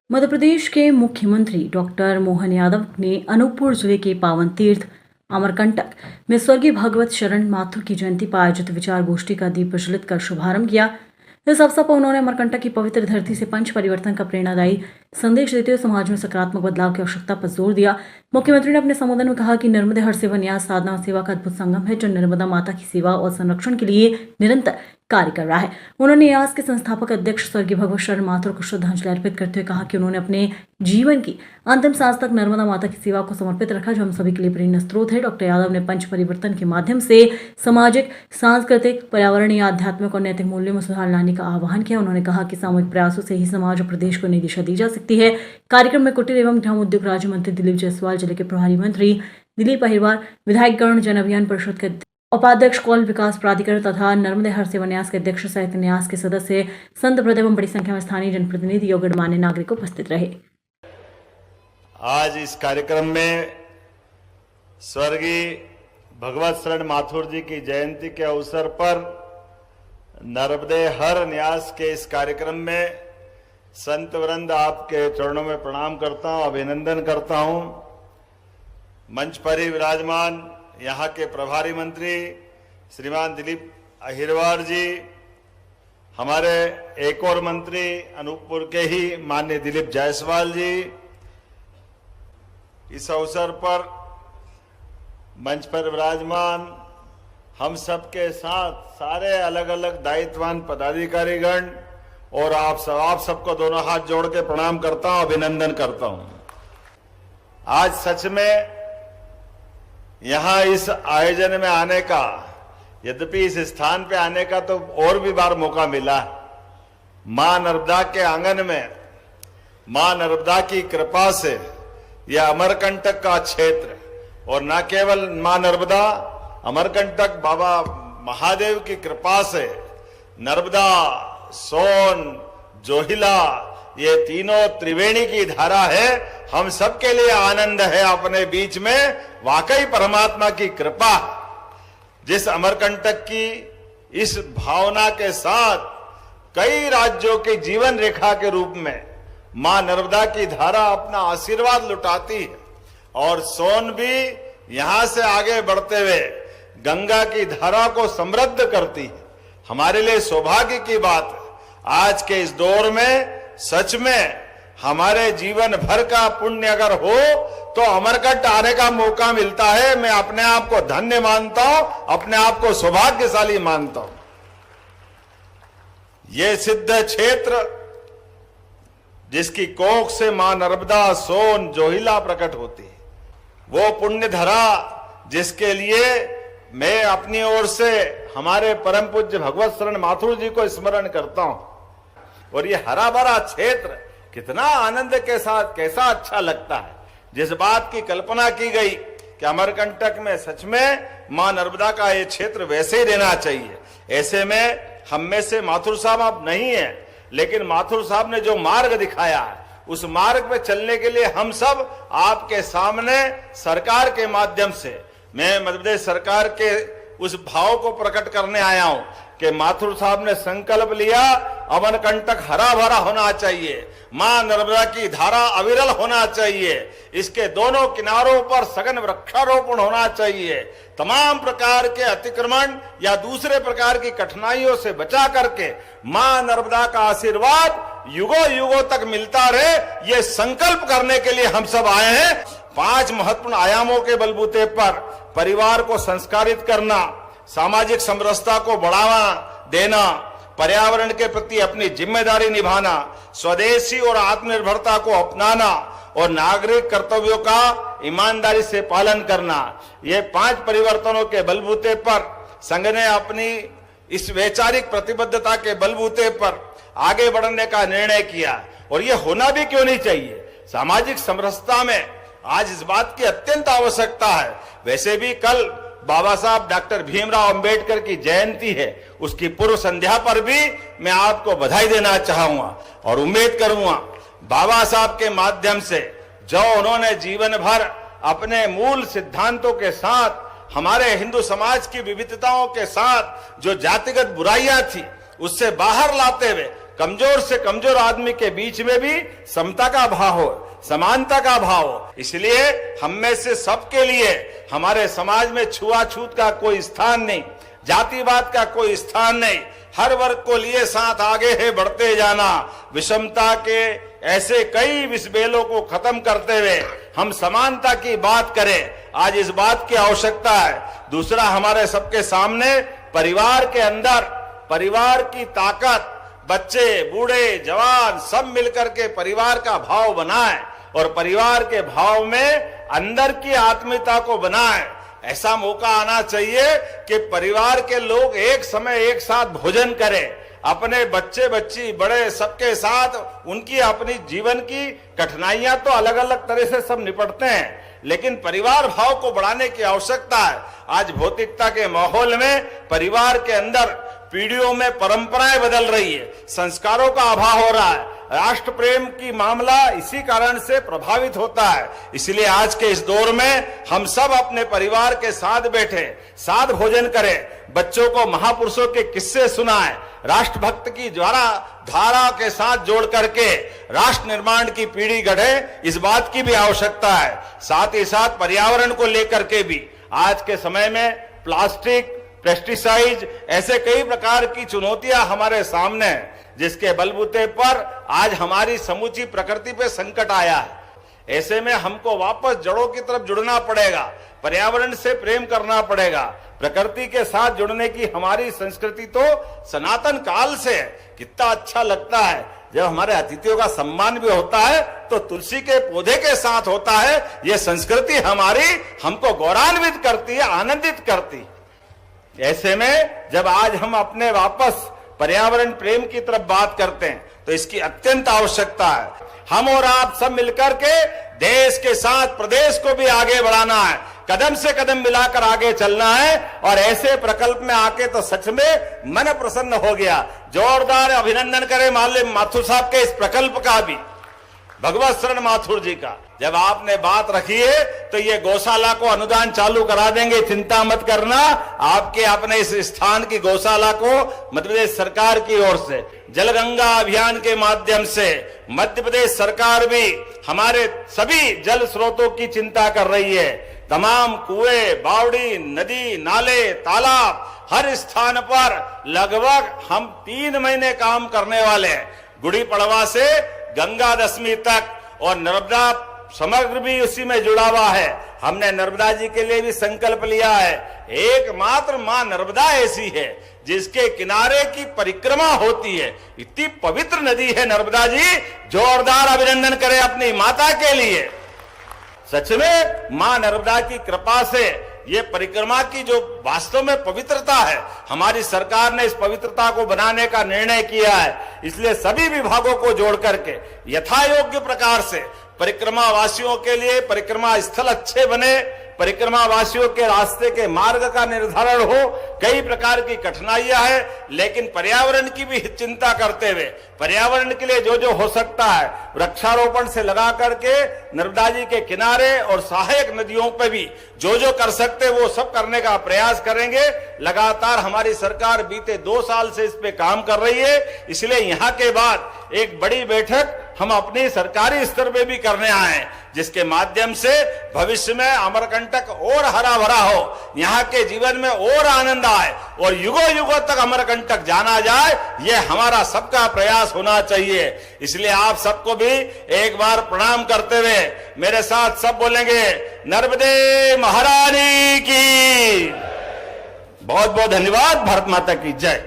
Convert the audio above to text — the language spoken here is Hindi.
मध्य प्रदेश के मुख्यमंत्री डॉक्टर मोहन यादव ने अनूपपुर जिले के पावन तीर्थ अमरकंटक में स्वर्गीय भगवत शरण माथुर की जयंती पर आयोजित विचार गोष्ठी का दीप प्रज्वलित कर शुभारंभ किया। इस अवसर पर उन्होंने अमरकंटक की पवित्र धरती से पंच परिवर्तन का प्रेरणादायी संदेश देते हुए समाज में सकारात्मक बदलाव की आवश्यकता पर जोर दिया। मुख्यमंत्री ने अपने संबोधन में कहा कि नर्मदे हर सेवा न्यास साधना और सेवा का अद्भुत संगम है जो नर्मदा माता की सेवा और संरक्षण के लिए निरंतर कार्य कर रहा है। उन्होंने न्यास के संस्थापक अध्यक्ष स्वर्गीय भगवत शरण माथुर को श्रद्धांजलि अर्पित करते हुए कहा कि उन्होंने अपने जीवन की अंतिम सांस तक नर्मदा माता की सेवा को समर्पित रखा जो हम सभी के लिए प्रेरणा स्रोत है। डॉक्टर यादव ने पंच परिवर्तन के माध्यम से सामाजिक, सांस्कृतिक, पर्यावरणीय, आध्यात्मिक और नैतिक मूल्यों में सुधार लाने का आह्वान किया। उन्होंने कहा कि सामूहिक प्रयासों से ही समाज और प्रदेश को नई दिशा दी जा सकती है। कार्यक्रम में कुटीर एवं ग्राम उद्योग राज्य मंत्री दिलीप जायसवाल, जिले के प्रभारी मंत्री दिलीप अहिरवार, विधायकगण, जन अभियान परिषद के उपाध्यक्ष, कौल विकास प्राधिकरण तथा नर्मदे हर सेवा न्यास के अध्यक्ष सहित न्यास के सदस्य, संत वृद्ध एवं बड़ी संख्या में स्थानीय जनप्रतिनिधि और गणमान्य नागरिक उपस्थित रहे। आज इस कार्यक्रम में स्वर्गीय भगवत शरण माथुर जी की जयंती के अवसर पर नर्मदे हर न्यास के इस कार्यक्रम में संत वृंद आपके चरणों में प्रणाम करता हूं, अभिनंदन करता हूं। मंच पर ही विराजमान यहाँ के प्रभारी मंत्री श्रीमान दिलीप अहिरवार जी, हमारे एक और मंत्री अनूपपुर के ही माननीय दिलीप जायसवाल जी, इस अवसर पर मंच पर विराजमान हम सबके साथ सारे अलग अलग दायित्ववान पदाधिकारीगण और आप सबको दोनों हाथ जोड़ के प्रणाम करता हूं, अभिनंदन करता हूं। आज सच में यहां इस आयोजन में आने का, यद्यपि इस स्थान पे आने का तो और भी बार मौका मिला। मां नर्मदा के आंगन में मां नर्मदा की कृपा से यह अमरकंटक का क्षेत्र, और न केवल मां नर्मदा, अमरकंटक बाबा महादेव की कृपा से नर्मदा, सोन, जोहिला, ये तीनों त्रिवेणी की धारा है। हम सबके लिए आनंद है अपने बीच में, वाकई परमात्मा की कृपा। जिस अमरकंटक की इस भावना के साथ कई राज्यों के जीवन रेखा के रूप में मां नर्मदा की धारा अपना आशीर्वाद लुटाती है, और सोन भी यहां से आगे बढ़ते हुए गंगा की धारा को समृद्ध करती है। हमारे लिए सौभाग्य की बात है, आज के इस दौर में सच में हमारे जीवन भर का पुण्य अगर हो तो अमरकंटक आने का मौका मिलता है। मैं अपने आप को धन्य मानता हूं, अपने आप को सौभाग्यशाली मानता हूं। ये सिद्ध क्षेत्र जिसकी कोख से मां नर्मदा, सोन, जोहिला प्रकट होती है, वो पुण्य धरा जिसके लिए मैं अपनी ओर से हमारे परम पूज्य भगवत शरण माथुर जी को स्मरण करता हूं। और ये हरा भरा क्षेत्र कितना आनंद के साथ, कैसा अच्छा लगता है। जिस बात की कल्पना की गई कि अमरकंटक में सच में मां नर्मदा का ये क्षेत्र वैसे ही रहना चाहिए। ऐसे में हम में से माथुर साहब अब नहीं है, लेकिन माथुर साहब ने जो मार्ग दिखाया है उस मार्ग पे चलने के लिए हम सब आपके सामने सरकार के माध्यम से, मैं मध्य प्रदेश सरकार के उस भाव को प्रकट करने आया हूं कि माथुर साहब ने संकल्प लिया अमरकंटक हरा भरा होना चाहिए, मां नर्मदा की धारा अविरल होना चाहिए, इसके दोनों किनारों पर सघन वृक्षारोपण होना चाहिए, तमाम प्रकार के अतिक्रमण या दूसरे प्रकार की कठिनाइयों से बचा करके मां नर्मदा का आशीर्वाद युगों युगों तक मिलता रहे, ये संकल्प करने के लिए हम सब आए हैं। 5 महत्वपूर्ण आयामों के बलबूते पर परिवार को संस्कारित करना, सामाजिक समरसता को बढ़ावा देना, पर्यावरण के प्रति अपनी जिम्मेदारी निभाना, स्वदेशी और आत्मनिर्भरता को अपनाना और नागरिक कर्तव्यों का ईमानदारी से पालन करना, ये 5 परिवर्तनों के बलबूते पर संघ ने अपनी इस वैचारिक प्रतिबद्धता के बलबूते पर आगे बढ़ने का निर्णय किया। और ये होना भी क्यों नहीं चाहिए, सामाजिक समरसता में आज इस बात की अत्यंत आवश्यकता है। वैसे भी कल बाबा साहब डॉक्टर भीमराव अंबेडकर की जयंती है, उसकी पूर्व संध्या पर भी मैं आपको बधाई देना चाहूंगा और उम्मीद करूंगा बाबा साहब के माध्यम से जो उन्होंने जीवन भर अपने मूल सिद्धांतों के साथ, हमारे हिंदू समाज की विविधताओं के साथ जो जातिगत बुराइयां थी उससे बाहर लाते हुए कमजोर से कमजोर आदमी के बीच में भी समता का भाव हो, समानता का भाव हो। इसलिए हम में से सबके लिए हमारे समाज में छुआछूत का कोई स्थान नहीं, जातिवाद का कोई स्थान नहीं। हर वर्ग को लिए साथ आगे है बढ़ते जाना। विषमता के ऐसे कई विषबेलों को खत्म करते हुए हम समानता की बात करें। आज इस बात की आवश्यकता है। दूसरा, हमारे सबके सामने परिवार के अंदर परिवार की ताकत, बच्चे, बूढ़े, जवान सब मिलकर के परिवार का भाव बनाएं और परिवार के भाव में अंदर की आत्मीयता को बनाएं। ऐसा मौका आना चाहिए कि परिवार के लोग एक समय एक साथ भोजन करें, अपने बच्चे बच्ची बड़े सबके साथ। उनकी अपनी जीवन की कठिनाइयां तो अलग अलग तरह से सब निपटते हैं, लेकिन परिवार भाव को बढ़ाने की आवश्यकता है। आज भौतिकता के माहौल में परिवार के अंदर पीढ़ियों में परंपराएं बदल रही है, संस्कारों का अभाव हो रहा है। राष्ट्र प्रेम की मामला इसी कारण से प्रभावित होता है। इसलिए आज के इस दौर में हम सब अपने परिवार के साथ बैठे, साथ भोजन करें, बच्चों को महापुरुषों के किस्से सुनाएं, राष्ट्रभक्त की धारा के साथ जोड़ करके राष्ट्र निर्माण की पीढ़ी गढ़े। इस बात की भी आवश्यकता है। साथ ही साथ पर्यावरण को लेकर के भी आज के समय में प्लास्टिक, पेस्टिसाइड, ऐसे कई प्रकार की चुनौतियां हमारे सामने हैं, जिसके बलबूते पर आज हमारी समूची प्रकृति पे संकट आया है। ऐसे में हमको वापस जड़ों की तरफ जुड़ना पड़ेगा, पर्यावरण से प्रेम करना पड़ेगा। प्रकृति के साथ जुड़ने की हमारी संस्कृति तो सनातन काल से है। कितना अच्छा लगता है जब हमारे अतिथियों का सम्मान भी होता है तो तुलसी के पौधे के साथ होता है। ये संस्कृति हमारी हमको गौरवान्वित करती है, आनंदित करती है। ऐसे में जब आज हम अपने वापस पर्यावरण प्रेम की तरफ बात करते हैं तो इसकी अत्यंत आवश्यकता है। हम और आप सब मिलकर के देश के साथ प्रदेश को भी आगे बढ़ाना है, कदम से कदम मिलाकर आगे चलना है। और ऐसे प्रकल्प में आके तो सच में मन प्रसन्न हो गया। जोरदार अभिनंदन करें माननीय माथुर साहब के इस प्रकल्प का भी, भगवत शरण माथुर जी का। जब आपने बात रखी है तो ये गौशाला को अनुदान चालू करा देंगे, चिंता मत करना। आपके अपने इस स्थान की गौशाला को मध्य प्रदेश सरकार की ओर से जलगंगा अभियान के माध्यम से मध्य प्रदेश सरकार भी हमारे सभी जल स्रोतों की चिंता कर रही है। तमाम कुएं, बावड़ी, नदी, नाले, तालाब, हर स्थान पर लगभग हम 3 महीने काम करने वाले हैं। गुड़ी पड़वा से गंगा दशमी तक, और नर्मदा समग्र भी उसी में जुड़ा हुआ है। हमने नर्मदा जी के लिए भी संकल्प लिया है। एकमात्र मां नर्मदा ऐसी है जिसके किनारे की परिक्रमा होती है। इतनी पवित्र नदी है नर्मदा जी। जोरदार अभिनंदन करें अपनी माता के लिए। सच में मां नर्मदा की कृपा से ये परिक्रमा की जो वास्तव में पवित्रता है, हमारी सरकार ने इस पवित्रता को बनाने का निर्णय किया है। इसलिए सभी विभागों को जोड़ करके यथायोग्य प्रकार से परिक्रमा वासियों के लिए परिक्रमा स्थल अच्छे बने, परिक्रमा वासियों के रास्ते के मार्ग का निर्धारण हो। कई प्रकार की कठिनाइयां हैं, लेकिन पर्यावरण की भी चिंता करते हुए पर्यावरण के लिए जो जो हो सकता है वृक्षारोपण से लगा करके नर्मदा जी के किनारे और सहायक नदियों पे भी जो जो कर सकते वो सब करने का प्रयास करेंगे। लगातार हमारी सरकार बीते 2 साल से इस पे काम कर रही है। इसलिए यहाँ के बाद एक बड़ी बैठक हम अपनी सरकारी स्तर पे भी करने आए, जिसके माध्यम से भविष्य में अमरकंटक और हरा भरा हो, यहाँ के जीवन में और आनंद आए और युगों युगों तक अमरकंटक जाना जाए। ये हमारा सबका प्रयास होना चाहिए। इसलिए आप सबको भी एक बार प्रणाम करते हुए मेरे साथ सब बोलेंगे, नर्मदे महारानी की। बहुत बहुत धन्यवाद। भारत माता की जय।